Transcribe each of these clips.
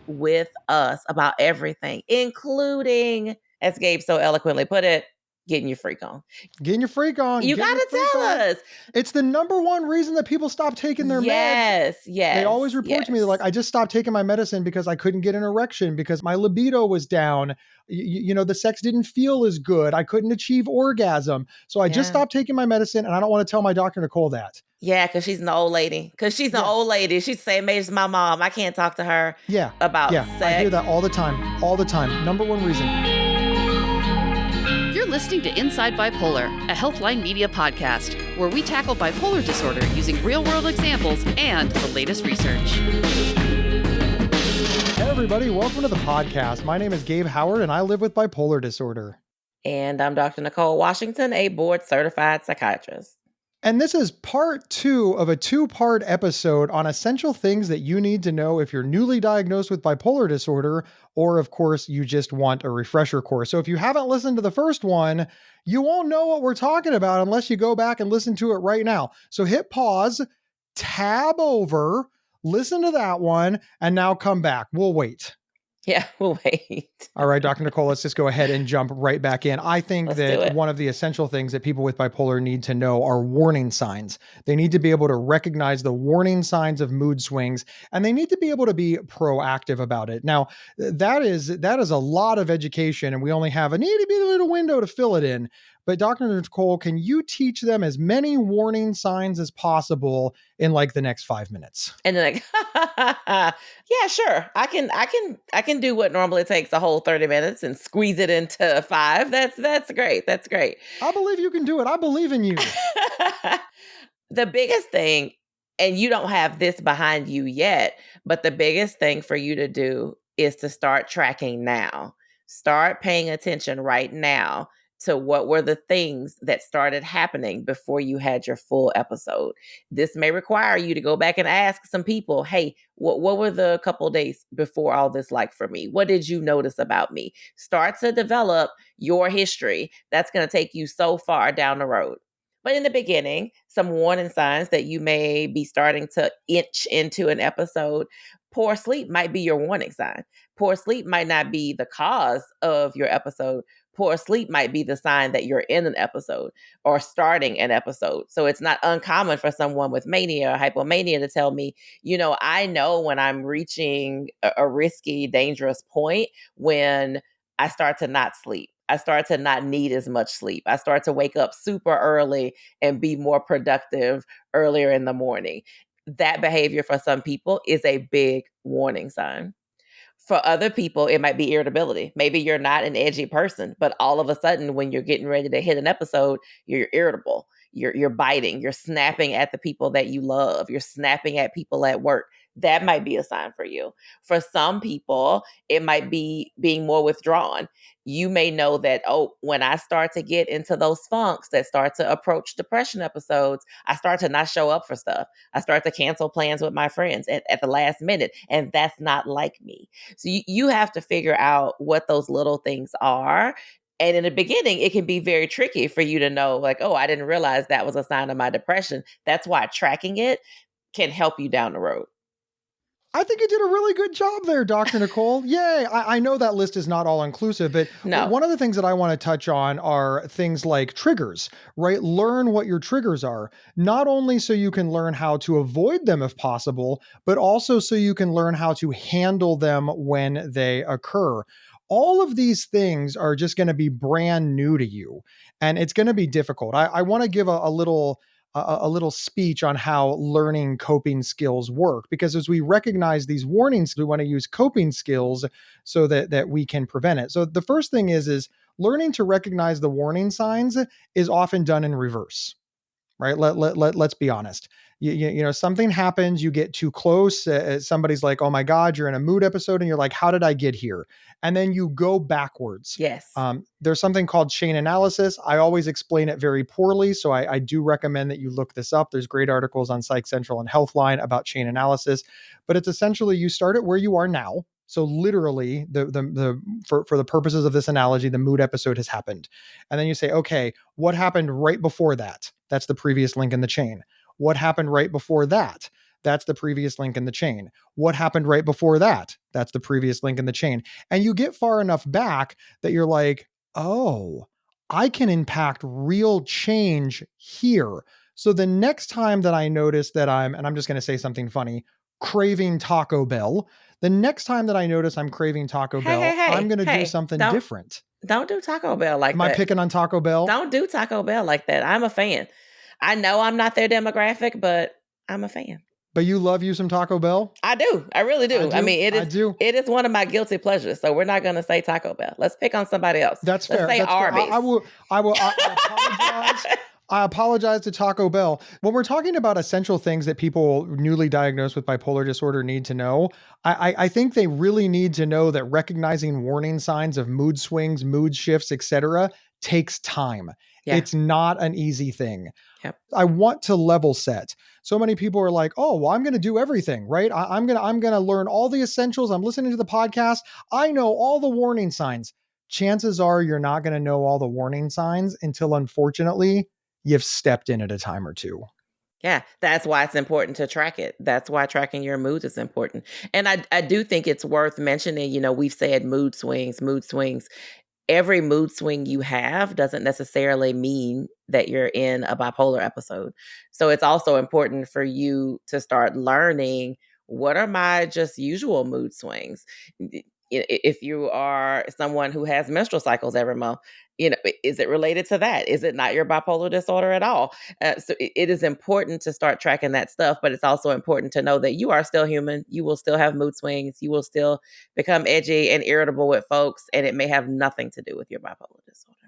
with us about everything, including, as Gabe so eloquently put it, getting your freak on. Getting your freak on. You got to tell us. It's the number one reason that people stop taking their meds. Yes. They always report to me, they're like, I just stopped taking my medicine because I couldn't get an erection, because my libido was down. The sex didn't feel as good. I couldn't achieve orgasm. So I just stopped taking my medicine, and I don't want to tell my Dr. Nicole that. Yeah, because she's an old lady. She's the same age as my mom. I can't talk to her about sex. I hear that all the time. All the time. Number one reason. You're listening to Inside Bipolar, a Healthline Media podcast, where we tackle bipolar disorder using real-world examples and the latest research. Hey everybody, welcome to the podcast. My name is Gabe Howard, and I live with bipolar disorder. And I'm Dr. Nicole Washington, a board-certified psychiatrist. And this is part 2 of a 2-part episode on essential things that you need to know if you're newly diagnosed with bipolar disorder, or of course, you just want a refresher course. So if you haven't listened to the first one, you won't know what we're talking about unless you go back and listen to it right now. So hit pause, tab over, listen to that one, and now come back. We'll wait. Yeah, we'll wait. All right, Dr. Nicole, let's just go ahead and jump right back in. I think that one of the essential things that people with bipolar need to know are warning signs. They need to be able to recognize the warning signs of mood swings, and they need to be able to be proactive about it. Now, that is a lot of education, and we only have a itty bitty little window to fill it in. But Dr. Nicole, can you teach them as many warning signs as possible in like the next 5 minutes? And then yeah, sure. I can do what normally takes a whole 30 minutes and squeeze it into 5. That's great. That's great. I believe you can do it. I believe in you. The biggest thing, and you don't have this behind you yet, but the biggest thing for you to do is to start tracking now. Start paying attention right now to what were the things that started happening before you had your full episode. This may require you to go back and ask some people, hey, what were the couple days before all this like for me? What did you notice about me? Start to develop your history. That's going to take you so far down the road. But in the beginning, some warning signs that you may be starting to inch into an episode. Poor sleep might be your warning sign. Poor sleep might not be the cause of your episode. Poor sleep might be the sign that you're in an episode or starting an episode. So it's not uncommon for someone with mania or hypomania to tell me, I know when I'm reaching a risky, dangerous point when I start to not sleep. I start to not need as much sleep. I start to wake up super early and be more productive earlier in the morning. That behavior for some people is a big warning sign. For other people, it might be irritability. Maybe you're not an edgy person, but all of a sudden when you're getting ready to hit an episode, you're irritable. You're biting. You're snapping at the people that you love. You're snapping at people at work. That might be a sign for you. For some people, it might be being more withdrawn. You may know that, when I start to get into those funks that start to approach depression episodes, I start to not show up for stuff. I start to cancel plans with my friends at the last minute, and that's not like me. So you have to figure out what those little things are. And in the beginning, it can be very tricky for you to know, like, I didn't realize that was a sign of my depression. That's why tracking it can help you down the road. I think you did a really good job there, Dr. Nicole. Yay. I know that list is not all inclusive, but one of the things that I want to touch on are things like triggers, right? Learn what your triggers are, not only so you can learn how to avoid them if possible, but also so you can learn how to handle them when they occur. All of these things are just going to be brand new to you, and it's going to be difficult. I want to give a little speech on how learning coping skills work, because as we recognize these warnings, we want to use coping skills so that we can prevent it. So the first thing is learning to recognize the warning signs is often done in reverse, right? Let's be honest. Something happens, you get too close. Somebody's like, oh my God, you're in a mood episode. And you're like, how did I get here? And then you go backwards. Yes. There's something called chain analysis. I always explain it very poorly. So I do recommend that you look this up. There's great articles on Psych Central and Healthline about chain analysis, but it's essentially you start at where you are now. So literally for the purposes of this analogy, the mood episode has happened. And then you say, okay, what happened right before that? That's the previous link in the chain. What happened right before that? That's the previous link in the chain. What happened right before that? That's the previous link in the chain. And you get far enough back that you're like, oh, I can impact real change here. So the next time that I notice that and I'm just going to say something funny, craving Taco Bell, the next time that I notice I'm craving Taco Bell, I'm going to do something different. Don't do Taco Bell like that. Am I picking on Taco Bell? Don't do Taco Bell like that. I'm a fan. I know I'm not their demographic, but I'm a fan. But you love you some Taco Bell? I do. I really do. I mean, it is one of my guilty pleasures. So we're not going to say Taco Bell. Let's pick on somebody else. That's fair. Let's say Arby's. I apologize. I apologize to Taco Bell. When we're talking about essential things that people newly diagnosed with bipolar disorder need to know, I think they really need to know that recognizing warning signs of mood swings, mood shifts, etc., takes time. Yeah. It's not an easy thing. Yep. I want to level set. So many people are like, oh, well, I'm going to do everything, right? I'm going to learn all the essentials. I'm listening to the podcast. I know all the warning signs. Chances are you're not going to know all the warning signs until, unfortunately, you've stepped in at a time or two. Yeah, that's why it's important to track it. That's why tracking your moods is important. And I do think it's worth mentioning, we've said mood swings. Every mood swing you have doesn't necessarily mean that you're in a bipolar episode. So it's also important for you to start learning, what are my just usual mood swings? If you are someone who has menstrual cycles every month, is it related to that? Is it not your bipolar disorder at all? So it is important to start tracking that stuff, but it's also important to know that you are still human. You will still have mood swings. You will still become edgy and irritable with folks, and it may have nothing to do with your bipolar disorder.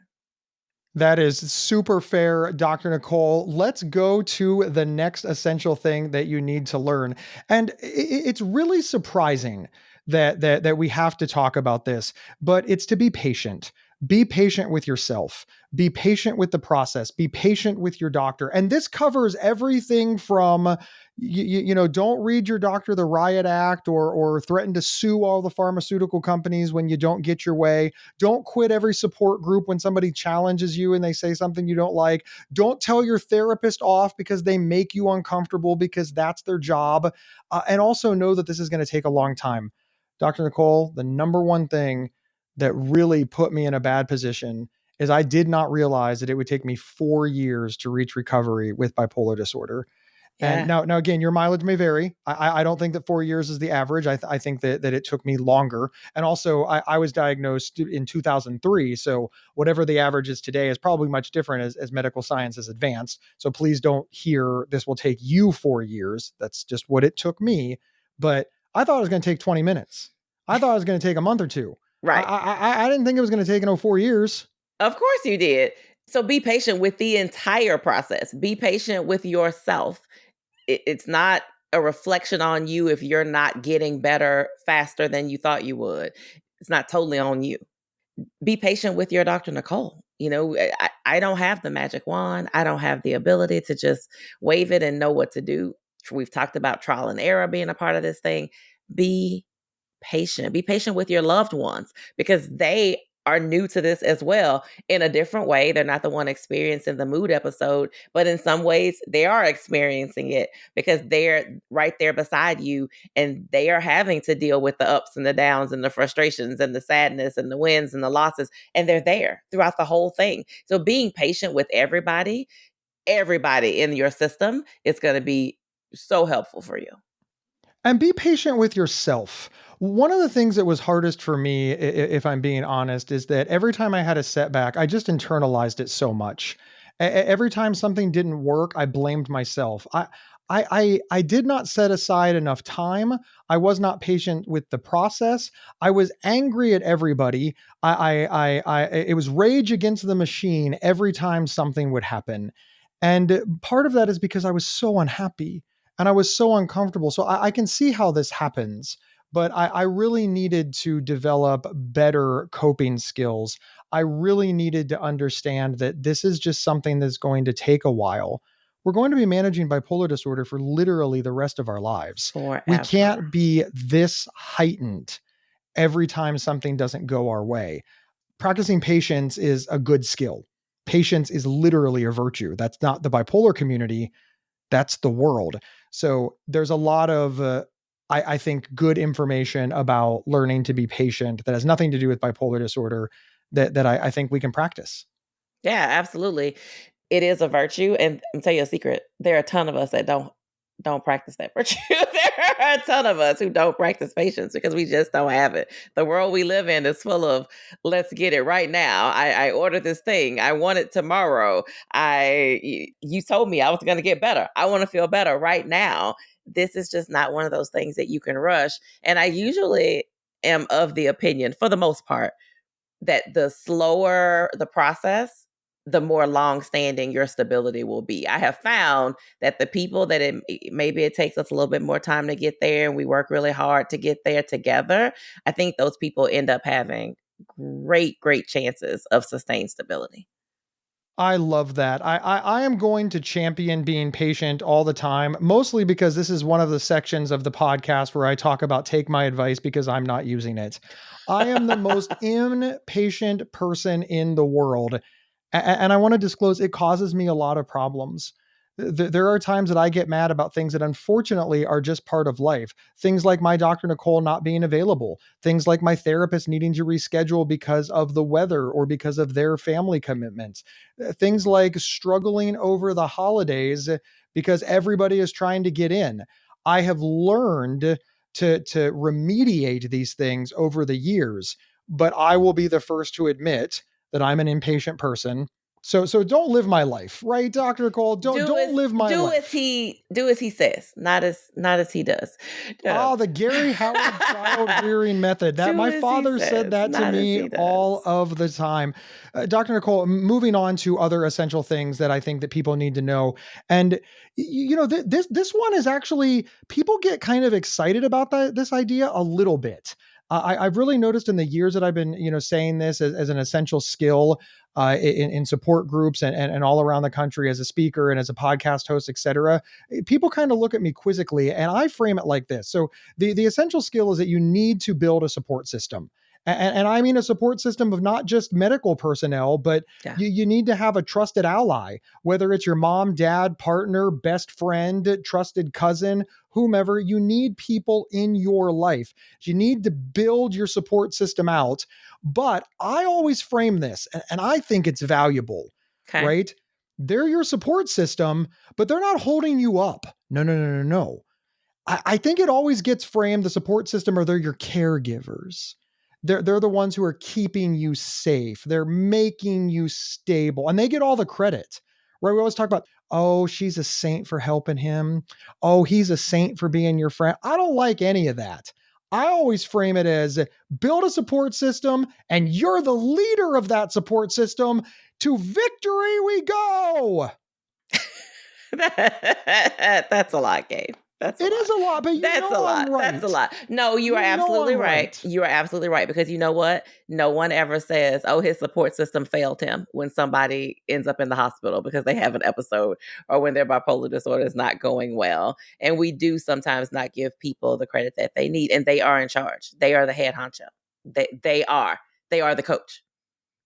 That is super fair, Dr. Nicole. Let's go to the next essential thing that you need to learn. And it's really surprising that we have to talk about this, but it's to be patient. Be patient with yourself. Be patient with the process. Be patient with your doctor. And this covers everything from, don't read your doctor the riot act or threaten to sue all the pharmaceutical companies when you don't get your way. Don't quit every support group when somebody challenges you and they say something you don't like. Don't tell your therapist off because they make you uncomfortable because that's their job. And also know that this is going to take a long time. Dr. Nicole, the number one thing that really put me in a bad position is I did not realize that it would take me 4 years to reach recovery with bipolar disorder. Yeah. And now again, your mileage may vary. I don't think that 4 years is the average. I think that it took me longer. And also I was diagnosed in 2003. So whatever the average is today is probably much different as medical science has advanced. So please don't hear this will take you 4 years. That's just what it took me. But I thought it was going to take 20 minutes. I thought it was going to take a month or two. Right. I didn't think it was going to take 4 years. Of course you did. So be patient with the entire process. Be patient with yourself. It's not a reflection on you if you're not getting better faster than you thought you would. It's not totally on you. Be patient with your Dr. Nicole. I don't have the magic wand. I don't have the ability to just wave it and know what to do. We've talked about trial and error being a part of this thing. Be patient. Be patient with your loved ones because they are new to this as well in a different way. They're not the one experiencing the mood episode, but in some ways they are experiencing it because they're right there beside you and they are having to deal with the ups and the downs and the frustrations and the sadness and the wins and the losses. And they're there throughout the whole thing. So being patient with everybody in your system is going to be so helpful for you. And be patient with yourself. One of the things that was hardest for me, if I'm being honest, is that every time I had a setback, I just internalized it so much. Every time something didn't work, I blamed myself. I did not set aside enough time. I was not patient with the process. I was angry at everybody. It was rage against the machine every time something would happen. And part of that is because I was so unhappy. And I was so uncomfortable. So I can see how this happens, but I really needed to develop better coping skills. I really needed to understand that this is just something that's going to take a while. We're going to be managing bipolar disorder for literally the rest of our lives. Forever. We can't be this heightened every time something doesn't go our way. Practicing patience is a good skill. Patience is literally a virtue. That's not the bipolar community. That's the world. So there's a lot of, I think, good information about learning to be patient that has nothing to do with bipolar disorder that I think we can practice. Yeah, absolutely. It is a virtue. And I'll tell you a secret. There are a ton of us that don't practice that virtue. There are a ton of us who don't practice patience because we just don't have it. The world we live in is full of let's get it right now. I ordered this thing. I want it tomorrow. You told me I was going to get better. I want to feel better right now. This is just not one of those things that you can rush. And I usually am of the opinion, for the most part, that the slower the process, the more long-standing your stability will be. I have found that the people that maybe it takes us a little bit more time to get there and we work really hard to get there together, I think those people end up having great chances of sustained stability. I love that. I am going to champion being patient all the time, mostly because this is one of the sections of the podcast where I talk about take my advice because I'm not using it. I am the most impatient person in the world. And I want to disclose it causes me a lot of problems. There are times that I get mad about things that unfortunately are just part of life. Things like my Dr. Nicole not being available, things like my therapist needing to reschedule because of the weather or because of their family commitments, things like struggling over the holidays because everybody is trying to get in. I have learned to remediate these things over the years, but I will be the first to admit that I'm an impatient person. So don't live my life, right, Dr. Nicole? Don't live my life. Do as he says, not as he does. Oh, the Gary Howard child rearing method. That my father said that to me all of the time. Dr. Nicole, moving on to other essential things that I think that people need to know. And this one is actually, people get kind of excited about this idea a little bit. I've really noticed in the years that I've been, saying this as an essential skill in support groups and all around the country as a speaker and as a podcast host, et cetera, people kind of look at me quizzically, and I frame it like this. So the essential skill is that you need to build a support system. And I mean a support system of not just medical personnel, but you need to have a trusted ally, whether it's your mom, dad, partner, best friend, trusted cousin, whomever. You need people in your life. You need to build your support system out. But I always frame this, and I think it's valuable, right? They're your support system, but they're not holding you up. No. I think it always gets framed, the support system, or they're your caregivers. They're the ones who are keeping you safe. They're making you stable, and they get all the credit, right? We always talk about, oh, she's a saint for helping him. Oh, he's a saint for being your friend. I don't like any of that. I always frame it as build a support system, and you're the leader of that support system. To victory we go. That's a lot, Gabe. It is a lot, but that's a lot. Right. That's a lot. No, you are absolutely right. You are absolutely right, because you know what? No one ever says, oh, his support system failed him when somebody ends up in the hospital because they have an episode or when their bipolar disorder is not going well. And we do sometimes not give people the credit that they need, and they are in charge. They are the head honcho. They are the coach.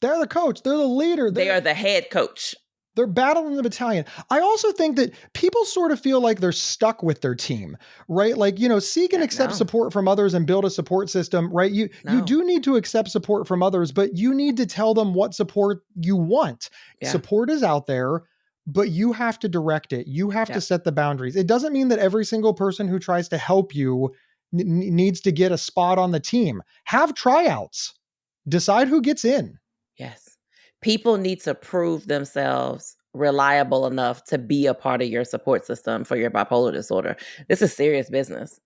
They're the coach. They're the leader. They are the head coach. They're battling the battalion. I also think that people sort of feel like they're stuck with their team, right? Like, seek and accept support from others and build a support system, right? You do need to accept support from others, but you need to tell them what support you want. Yeah. Support is out there, but you have to direct it. You have to set the boundaries. It doesn't mean that every single person who tries to help you needs to get a spot on the team. Have tryouts. Decide who gets in. Yes. People need to prove themselves reliable enough to be a part of your support system for your bipolar disorder. This is serious business.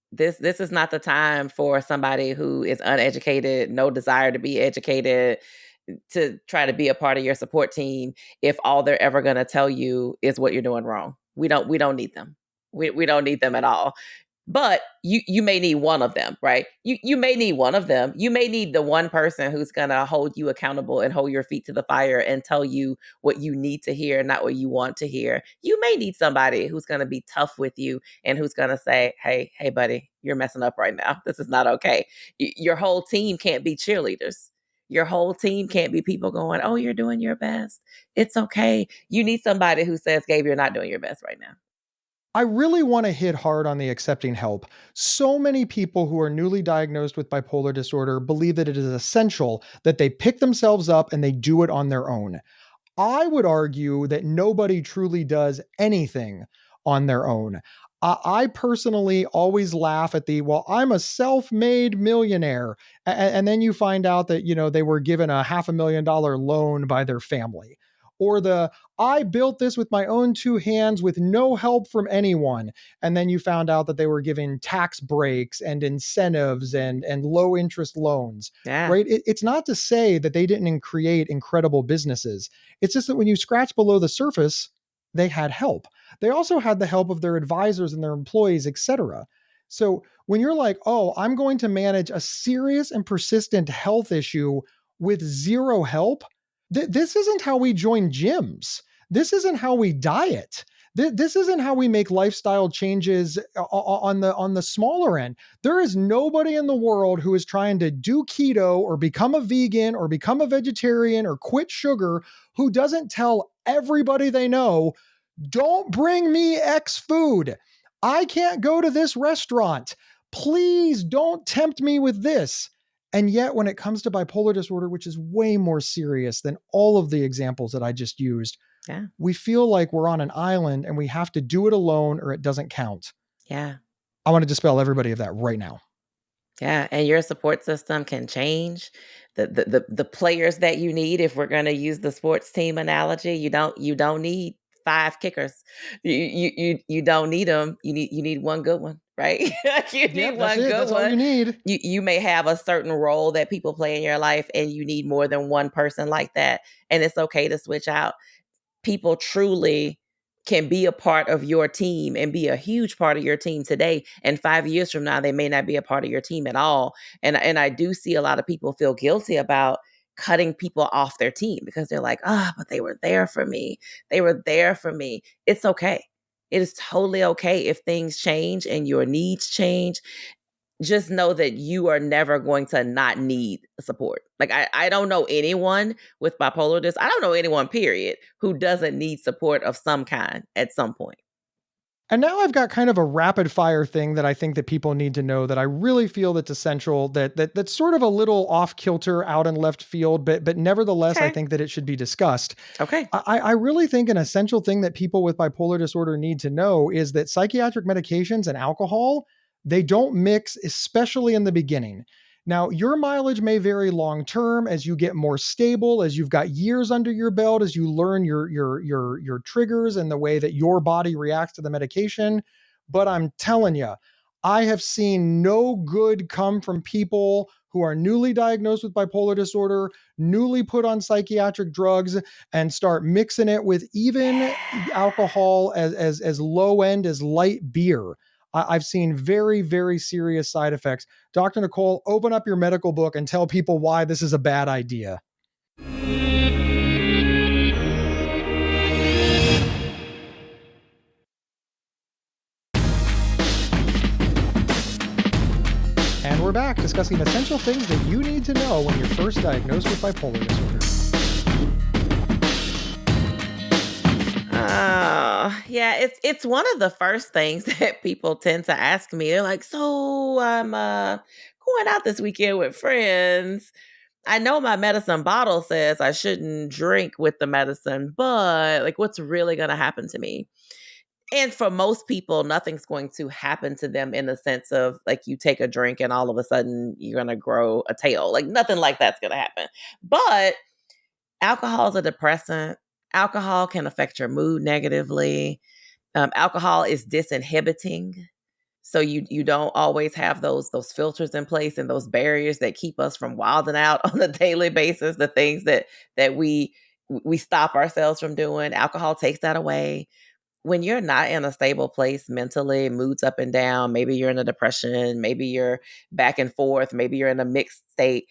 This is not the time for somebody who is uneducated, no desire to be educated, to try to be a part of your support team if all they're ever going to tell you is what you're doing wrong. We don't need them. We don't need them at all. But you may need one of them, right? You may need one of them. You may need the one person who's going to hold you accountable and hold your feet to the fire and tell you what you need to hear, not what you want to hear. You may need somebody who's going to be tough with you and who's going to say, hey, buddy, you're messing up right now. This is not okay. Your whole team can't be cheerleaders. Your whole team can't be people going, oh, you're doing your best. It's okay. You need somebody who says, Gabe, you're not doing your best right now. I really want to hit hard on the accepting help. So many people who are newly diagnosed with bipolar disorder believe that it is essential that they pick themselves up and they do it on their own. I would argue that nobody truly does anything on their own. I personally always laugh at well, I'm a self-made millionaire. And then you find out that, they were given a $500,000 loan by their family. Or I built this with my own two hands with no help from anyone. And then you found out that they were given tax breaks and incentives and low interest loans. Yeah. Right. It's not to say that they didn't create incredible businesses. It's just that when you scratch below the surface, they had help. They also had the help of their advisors and their employees, etc. So when you're like, oh, I'm going to manage a serious and persistent health issue with zero help, this isn't how we join gyms. This isn't how we diet. This isn't how we make lifestyle changes on the smaller end. There is nobody in the world who is trying to do keto or become a vegan or become a vegetarian or quit sugar who doesn't tell everybody they know, don't bring me X food. I can't go to this restaurant. Please don't tempt me with this. And yet, when it comes to bipolar disorder, which is way more serious than all of the examples that I just used, Yeah. we feel like we're on an island and we have to do it alone or it doesn't count. Yeah. I want to dispel everybody of that right now. Yeah, and your support system can change. The players that you need, if we're going to use the sports team analogy, you don't need 5 kickers. You don't need them. You need one good one, right? You need one good That's one. all you need. You may have a certain role that people play in your life, and you need more than one person like that. And it's okay to switch out. People truly can be a part of your team and be a huge part of your team today. And 5 years from now, they may not be a part of your team at all. And I do see a lot of people feel guilty about cutting people off their team because they're like, but they were there for me. They were there for me. It's okay. It is totally okay if things change and your needs change. Just know that you are never going to not need support. Like I don't know anyone with bipolar disorder. I don't know anyone, period, who doesn't need support of some kind at some point. And now I've got kind of a rapid fire thing that I think that people need to know that I really feel that's essential, that's sort of a little off kilter, out in left field, but nevertheless, Okay. I think that it should be discussed. Okay. I really think an essential thing that people with bipolar disorder need to know is that psychiatric medications and alcohol, they don't mix, especially in the beginning. Now, your mileage may vary long term as you get more stable, as you've got years under your belt, as you learn your triggers and the way that your body reacts to the medication. But I'm telling you, I have seen no good come from people who are newly diagnosed with bipolar disorder, newly put on psychiatric drugs, and start mixing it with even alcohol as low end as light beer. I've seen very, very serious side effects. Dr. Nicole, open up your medical book and tell people why this is a bad idea. And we're back discussing essential things that you need to know when you're first diagnosed with bipolar disorder. Yeah, it's one of the first things that people tend to ask me. They're like, so I'm going out this weekend with friends. I know my medicine bottle says I shouldn't drink with the medicine, but like, what's really going to happen to me? And for most people, nothing's going to happen to them in the sense of like you take a drink and all of a sudden you're going to grow a tail. Like nothing like that's going to happen. But alcohol is a depressant. Alcohol can affect your mood negatively. Alcohol is disinhibiting. So you don't always have those filters in place and those barriers that keep us from wilding out on a daily basis, the things that we stop ourselves from doing. Alcohol takes that away. When you're not in a stable place mentally, moods up and down, maybe you're in a depression, maybe you're back and forth, maybe you're in a mixed state,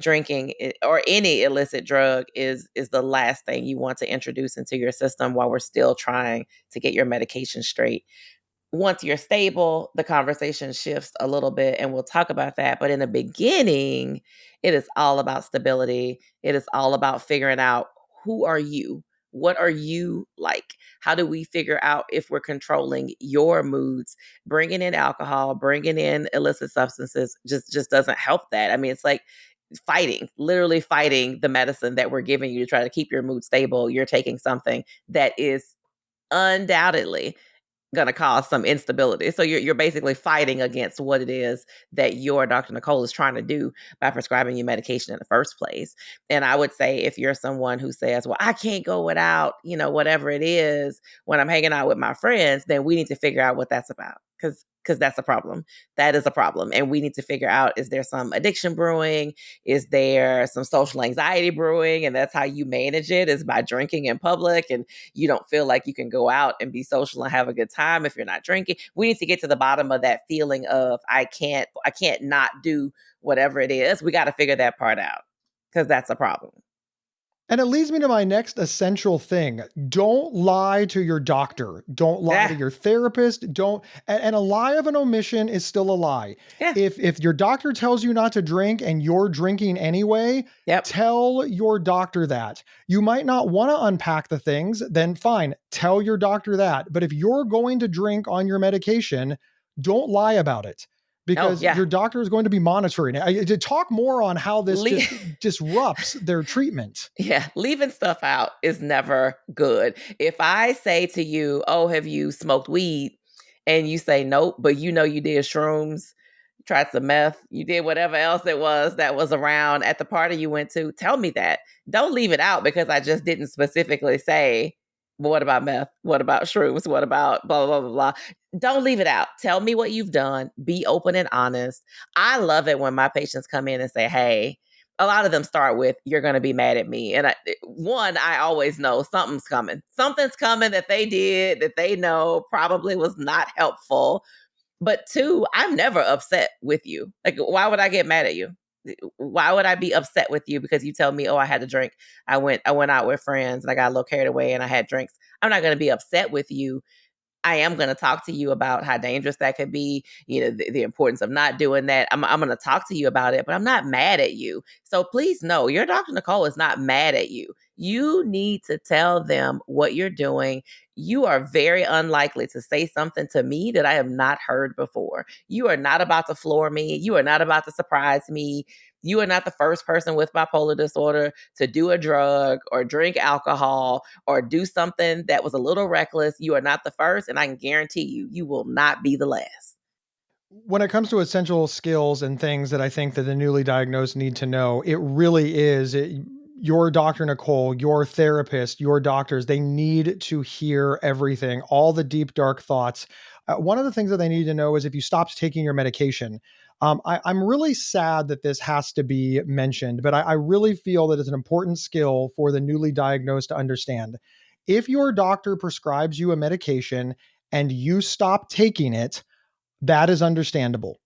drinking or any illicit drug is the last thing you want to introduce into your system while we're still trying to get your medication straight. Once you're stable, the conversation shifts a little bit and we'll talk about that. But in the beginning, it is all about stability. It is all about figuring out who are you? What are you like? How do we figure out if we're controlling your moods? Bringing in alcohol, bringing in illicit substances just doesn't help that. I mean, it's like literally fighting the medicine that we're giving you to try to keep your mood stable. You're taking something that is undoubtedly going to cause some instability. So you're basically fighting against what it is that your Dr. Nicole is trying to do by prescribing you medication in the first place. And I would say if you're someone who says, well, I can't go without, whatever it is when I'm hanging out with my friends, then we need to figure out what that's about. Because that's a problem. That is a problem. And we need to figure out, is there some addiction brewing? Is there some social anxiety brewing? And that's how you manage it, is by drinking in public. And you don't feel like you can go out and be social and have a good time if you're not drinking. We need to get to the bottom of that feeling of I can't not do whatever it is. We got to figure that part out, because that's a problem. And it leads me to my next essential thing. Don't lie to your doctor. Don't lie to your therapist. And a lie of an omission is still a lie. Yeah. If your doctor tells you not to drink and you're drinking anyway, tell your doctor that. You might not want to unpack the things, then fine, tell your doctor that. But if you're going to drink on your medication, don't lie about it. Because your doctor is going to be monitoring it. To talk more on how this just disrupts their treatment. Yeah, leaving stuff out is never good. If I say to you, oh, have you smoked weed? And you say nope, but you did shrooms, tried some meth, you did whatever else it was that was around at the party you went to, tell me that. Don't leave it out because I just didn't specifically say, but what about meth? What about shrooms? What about blah, blah, blah, blah. Don't leave it out. Tell me what you've done. Be open and honest. I love it when my patients come in and say, hey, a lot of them start with, you're going to be mad at me. And I always know something's coming. Something's coming that they did that they know probably was not helpful. But two, I'm never upset with you. Like, why would I get mad at you? Why would I be upset with you because you tell me, oh, I had to drink. I went out with friends and I got a little carried away and I had drinks. I'm not going to be upset with you. I am going to talk to you about how dangerous that could be, the importance of not doing that. I'm going to talk to you about it, but I'm not mad at you. So please know, your Dr. Nicole is not mad at you. You need to tell them what you're doing. You are very unlikely to say something to me that I have not heard before. You are not about to floor me. You are not about to surprise me. You are not the first person with bipolar disorder to do a drug or drink alcohol or do something that was a little reckless. You are not the first, and I can guarantee you will not be the last. When it comes to essential skills and things that I think that the newly diagnosed need to know, it really is your Dr. Nicole, your therapist, your doctors, they need to hear everything, all the deep, dark thoughts. One of the things that they need to know is if you stopped taking your medication. I'm really sad that this has to be mentioned, but I really feel that it's an important skill for the newly diagnosed to understand. If your doctor prescribes you a medication and you stop taking it, that is understandable.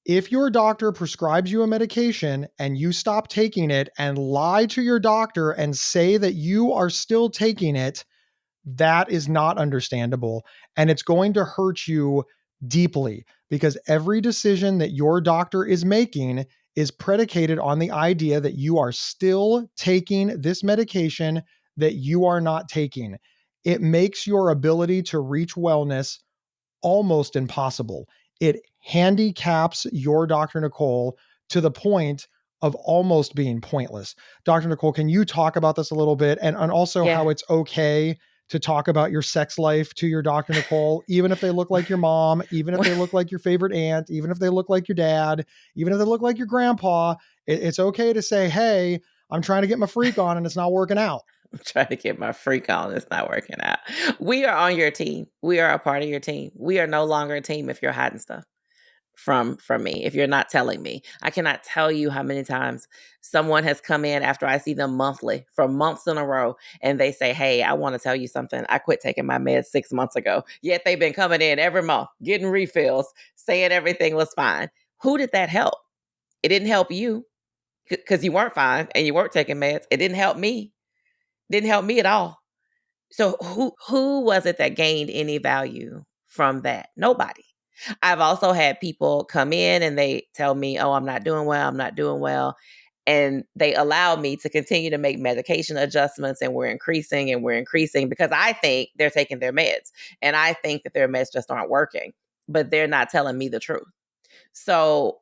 If your doctor prescribes you a medication and you stop taking it and lie to your doctor and say that you are still taking it, that is not understandable. And it's going to hurt you deeply because every decision that your doctor is making is predicated on the idea that you are still taking this medication that you are not taking. It makes your ability to reach wellness almost impossible. It handicaps your Dr. Nicole to the point of almost being pointless. Dr. Nicole, can you talk about this a little bit and also how it's okay to talk about your sex life to your Dr. Nicole, even if they look like your mom, even if they look like your favorite aunt, even if they look like your dad, even if they look like your grandpa, it's okay to say, hey, I'm trying to get my freak on and it's not working out. I'm trying to get my freak on. It's not working out. We are on your team. We are a part of your team. We are no longer a team if you're hiding stuff from me, if you're not telling me. I cannot tell you how many times someone has come in after I see them monthly for months in a row and they say, hey, I want to tell you something. I quit taking my meds 6 months ago. Yet they've been coming in every month, getting refills, saying everything was fine. Who did that help? It didn't help you because you weren't fine and you weren't taking meds. It didn't help me. Didn't help me at all. So who was it that gained any value from that? Nobody. I've also had people come in and they tell me, oh, I'm not doing well. I'm not doing well. And they allow me to continue to make medication adjustments, and we're increasing because I think they're taking their meds, and I think that their meds just aren't working, but they're not telling me the truth. So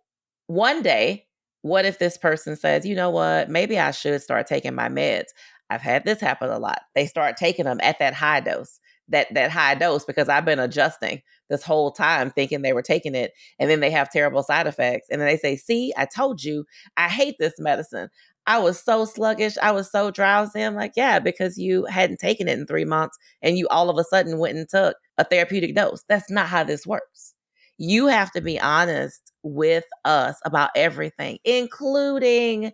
one day, what if this person says, you know what, maybe I should start taking my meds? I've had this happen a lot. They start taking them at that high dose, that high dose, because I've been adjusting this whole time thinking they were taking it. And then they have terrible side effects. And then they say, see, I told you, I hate this medicine. I was so sluggish. I was so drowsy. I'm like, yeah, because you hadn't taken it in 3 months and you all of a sudden went and took a therapeutic dose. That's not how this works. You have to be honest with us about everything, including,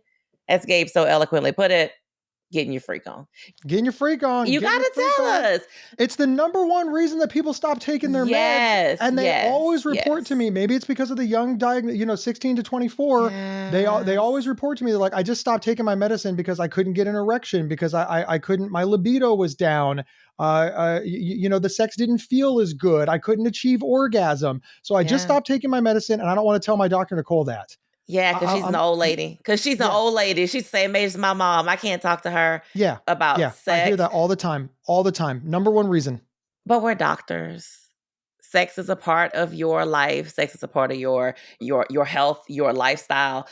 as Gabe so eloquently put it, getting your freak on. Getting your freak on. You got to tell us. It's the number one reason that people stop taking their meds. And they always report to me. Maybe it's because of the young 16 to 24. They always report to me. They're like, I just stopped taking my medicine because I couldn't get an erection, because I couldn't, my libido was down. The sex didn't feel as good. I couldn't achieve orgasm. So I just stopped taking my medicine, and I don't want to tell my Dr. Nicole that. Yeah, because she's an old lady. Because she's an old lady. She's the same age as my mom. I can't talk to her about sex. I hear that all the time. All the time. Number one reason. But we're doctors. Sex is a part of your life. Sex is a part of your health, your lifestyle.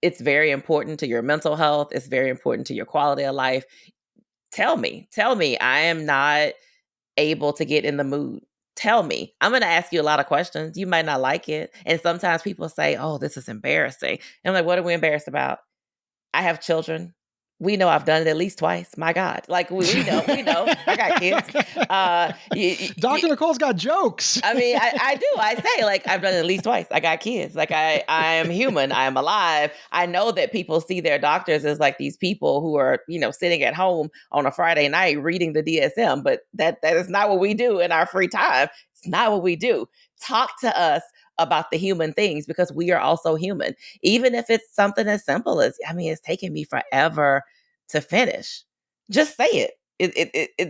It's very important to your mental health. It's very important to your quality of life. Tell me, I am not able to get in the mood. Tell me. I'm going to ask you a lot of questions. You might not like it. And sometimes people say, oh, this is embarrassing. And I'm like, what are we embarrassed about? I have children. We know I've done it at least twice. My God. Like, we know. I got kids. Dr. Nicole's got jokes. I mean, I do. I say, like, I've done it at least twice. I got kids. Like, I am human. I am alive. I know that people see their doctors as like these people who are, sitting at home on a Friday night reading the DSM, but that is not what we do in our free time. It's not what we do. Talk to us about the human things, because we are also human. Even if it's something as simple as, it's taken me forever to finish. Just say it.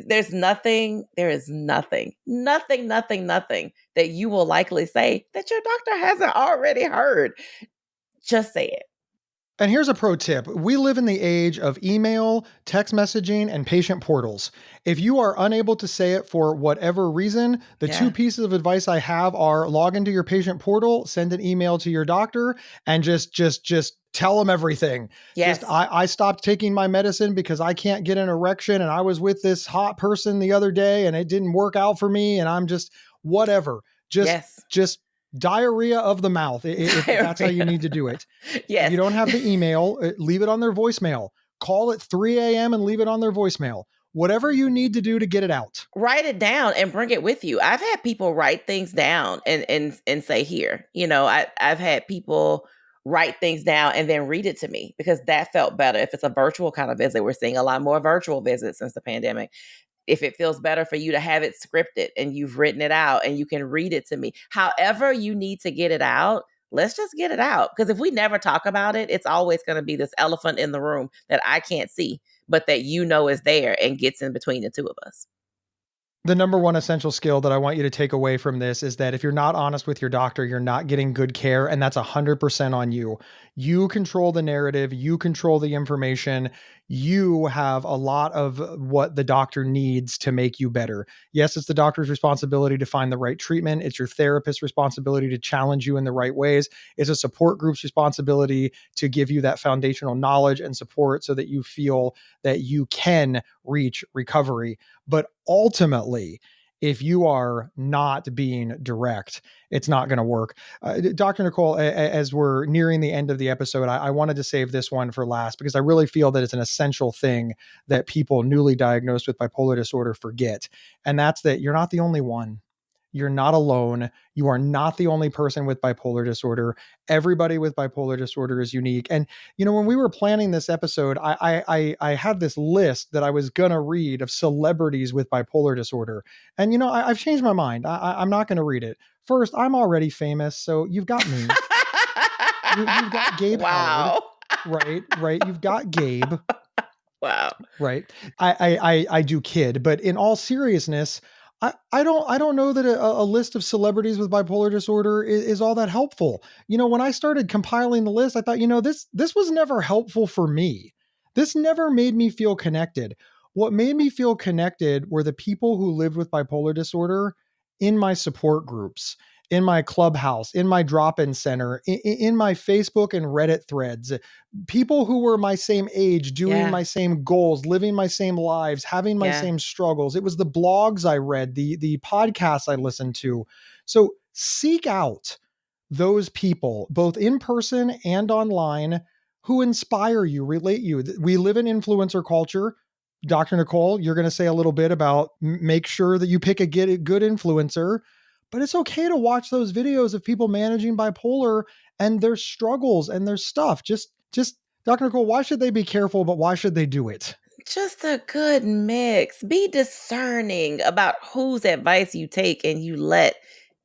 There is nothing that you will likely say that your doctor hasn't already heard. Just say it. And here's a pro tip. We live in the age of email, text messaging, and patient portals. If you are unable to say it for whatever reason, the two pieces of advice I have are log into your patient portal, send an email to your doctor, and just tell them everything. Yes. I stopped taking my medicine because I can't get an erection, and I was with this hot person the other day and it didn't work out for me, and I'm just whatever. Just diarrhea of the mouth, if that's how you need to do it. Yes. If you don't have the email, leave it on their voicemail. Call at 3 a.m. and leave it on their voicemail. Whatever you need to do to get it out. Write it down and bring it with you. I've had people write things down and say, here, I've had people write things down and then read it to me, because that felt better. If it's a virtual kind of visit, we're seeing a lot more virtual visits since the pandemic. If it feels better for you to have it scripted and you've written it out and you can read it to me, however you need to get it out, let's just get it out. Because if we never talk about it, it's always going to be this elephant in the room that I can't see, but that is there and gets in between the two of us. The number one essential skill that I want you to take away from this is that if you're not honest with your doctor, you're not getting good care, and that's 100% on you. You control the narrative, you control the information, you have a lot of what the doctor needs to make you better. Yes, it's the doctor's responsibility to find the right treatment. It's your therapist's responsibility to challenge you in the right ways. It's a support group's responsibility to give you that foundational knowledge and support so that you feel that you can reach recovery. But ultimately, if you are not being direct, it's not going to work. Dr. Nicole, as we're nearing the end of the episode, I wanted to save this one for last, because I really feel that it's an essential thing that people newly diagnosed with bipolar disorder forget. And that's that you're not the only one. You're not alone. You are not the only person with bipolar disorder. Everybody with bipolar disorder is unique. And, when we were planning this episode, I had this list that I was going to read of celebrities with bipolar disorder. And, I've changed my mind. I'm not going to read it. First, I'm already famous, so you've got me. You've got Gabe Howard. Right. You've got Gabe. Wow. Right. I do kid, but in all seriousness, I don't know that a list of celebrities with bipolar disorder is all that helpful. When I started compiling the list, I thought, this was never helpful for me. This never made me feel connected. What made me feel connected were the people who lived with bipolar disorder in my support groups, in my clubhouse, in my drop-in center, in my Facebook and Reddit threads, people who were my same age, doing my same goals, living my same lives, having my same struggles. It was the blogs I read, the podcasts I listened to. So seek out those people, both in person and online, who inspire you, relate you. We live in influencer culture. Dr. Nicole, you're going to say a little bit about make sure that you pick a good influencer, but it's okay to watch those videos of people managing bipolar and their struggles and their stuff. Just Dr. Nicole, why should they be careful, but why should they do it? Just a good mix. Be discerning about whose advice you take and you let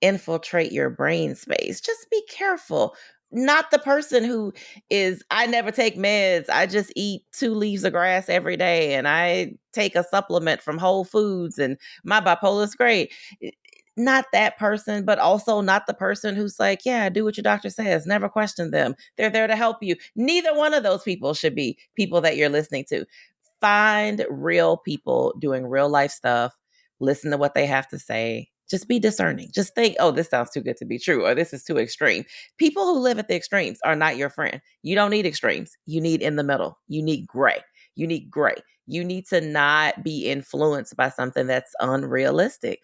infiltrate your brain space. Just be careful. Not the person who is, I never take meds. I just eat 2 leaves of grass every day and I take a supplement from Whole Foods and my bipolar is great. Not that person, but also not the person who's like, yeah, do what your doctor says. Never question them. They're there to help you. Neither one of those people should be people that you're listening to. Find real people doing real life stuff. Listen to what they have to say. Just be discerning. Just think, oh, this sounds too good to be true, or this is too extreme. People who live at the extremes are not your friend. You don't need extremes. You need in the middle. You need gray. You need gray. You need to not be influenced by something that's unrealistic.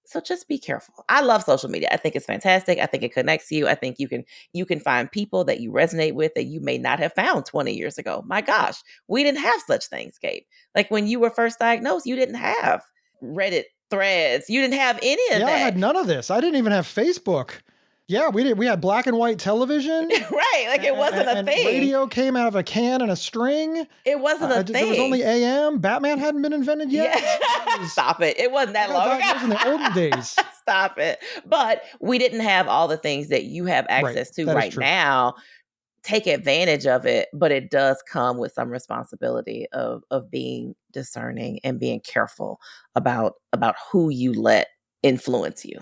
So just be careful. I love social media. I think it's fantastic. I think it connects you. I think you can find people that you resonate with that you may not have found 20 years ago. My gosh, we didn't have such things, Gabe. Like when you were first diagnosed, you didn't have Reddit threads. You didn't have any of that. I had none of this. I didn't even have Facebook. Yeah, we did. We had black and white television. Right. Like it wasn't a thing. Radio came out of a can and a string. It wasn't a thing. There was only AM. Batman hadn't been invented yet. Yeah. Stop it. It wasn't that long ago. It was in the olden days. Stop it. But we didn't have all the things that you have access to right now. Take advantage of it, but it does come with some responsibility of being discerning and being careful about who you let influence you.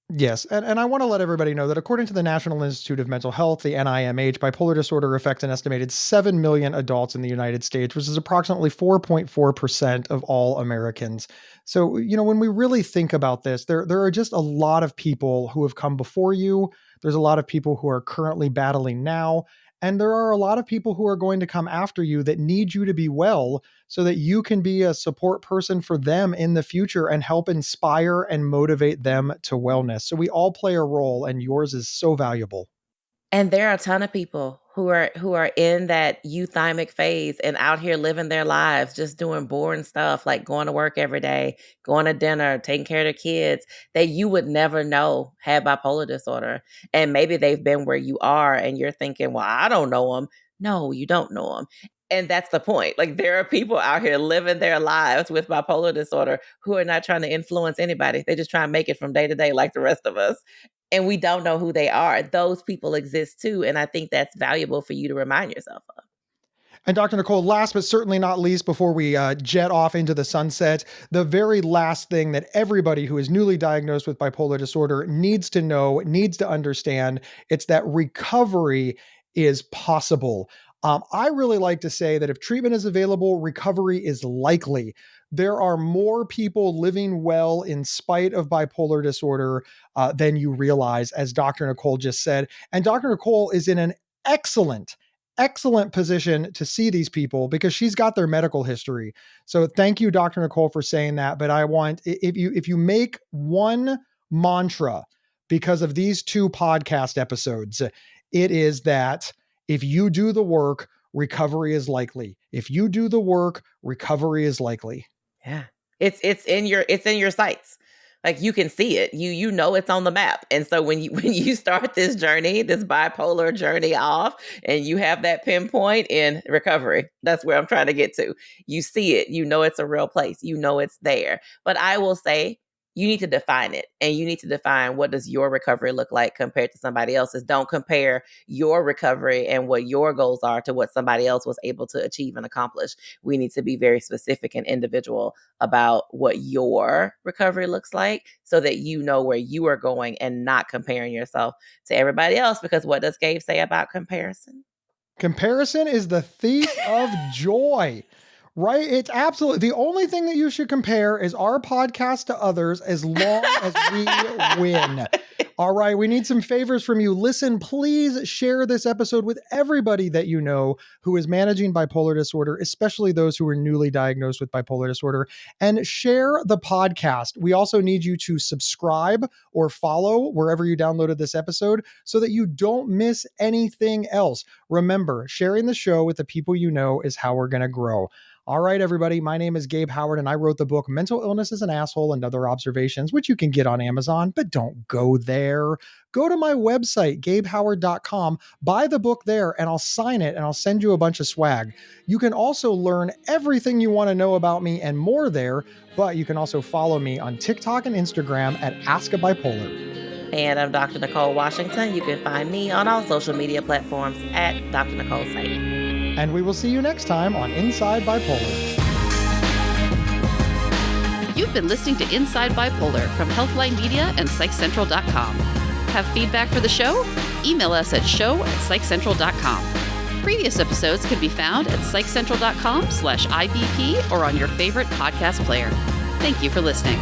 Yes. And I want to let everybody know that according to the National Institute of Mental Health, the NIMH, bipolar disorder affects an estimated 7 million adults in the United States, which is approximately 4.4% of all Americans. So, when we really think about this, there are just a lot of people who have come before you. There's a lot of people who are currently battling now. And there are a lot of people who are going to come after you that need you to be well so that you can be a support person for them in the future and help inspire and motivate them to wellness. So we all play a role, and yours is so valuable. And there are a ton of people who are in that euthymic phase and out here living their lives, just doing boring stuff like going to work every day, going to dinner, taking care of their kids that you would never know had bipolar disorder. And maybe they've been where you are and you're thinking, well, I don't know them. No, you don't know them. And that's the point. Like there are people out here living their lives with bipolar disorder who are not trying to influence anybody. They just try and make it from day to day like the rest of us. And we don't know who they are. Those people exist too. And I think that's valuable for you to remind yourself of. And Dr. Nicole, last but certainly not least, before we jet off into the sunset, the very last thing that everybody who is newly diagnosed with bipolar disorder needs to know, needs to understand, it's that recovery is possible. I really like to say that if treatment is available, recovery is likely. There are more people living well in spite of bipolar disorder than you realize, as Dr. Nicole just said. And Dr. Nicole is in an excellent position to see these people because she's got their medical history. So thank you, Dr. Nicole, for saying that. But I want, if you make one mantra because of these 2 podcast episodes, it is that if you do the work, recovery is likely. If you do the work, recovery is likely. Yeah. It's in your sights. Like you can see it. You know it's on the map. And so when you start this journey, this bipolar journey off, and you have that pinpoint in recovery, that's where I'm trying to get to. You see it. You know it's a real place. You know it's there. But I will say, you need to define it, and you need to define what does your recovery look like compared to somebody else's. Don't compare your recovery and what your goals are to what somebody else was able to achieve and accomplish. We need to be very specific and individual about what your recovery looks like so that you know where you are going and not comparing yourself to everybody else. Because what does Gabe say about comparison? Comparison is the thief of joy. Right? It's absolutely the only thing that you should compare is our podcast to others as long as we win. All right. We need some favors from you. Listen, please share this episode with everybody that you know who is managing bipolar disorder, especially those who are newly diagnosed with bipolar disorder, and share the podcast. We also need you to subscribe or follow wherever you downloaded this episode so that you don't miss anything else. Remember, sharing the show with the people you know is how we're going to grow. All right, everybody. My name is Gabe Howard, and I wrote the book Mental Illness is an Asshole and Other Observations, which you can get on Amazon, but don't go there. Go to my website, gabehoward.com, buy the book there, and I'll sign it, and I'll send you a bunch of swag. You can also learn everything you want to know about me and more there, but you can also follow me on TikTok and Instagram at Ask a Bipolar. And I'm Dr. Nicole Washington. You can find me on all social media platforms at Dr. Nicole Psych. And we will see you next time on Inside Bipolar. You've been listening to Inside Bipolar from Healthline Media and PsychCentral.com. Have feedback for the show? Email us at show@PsychCentral.com. Previous episodes can be found at PsychCentral.com/IBP or on your favorite podcast player. Thank you for listening.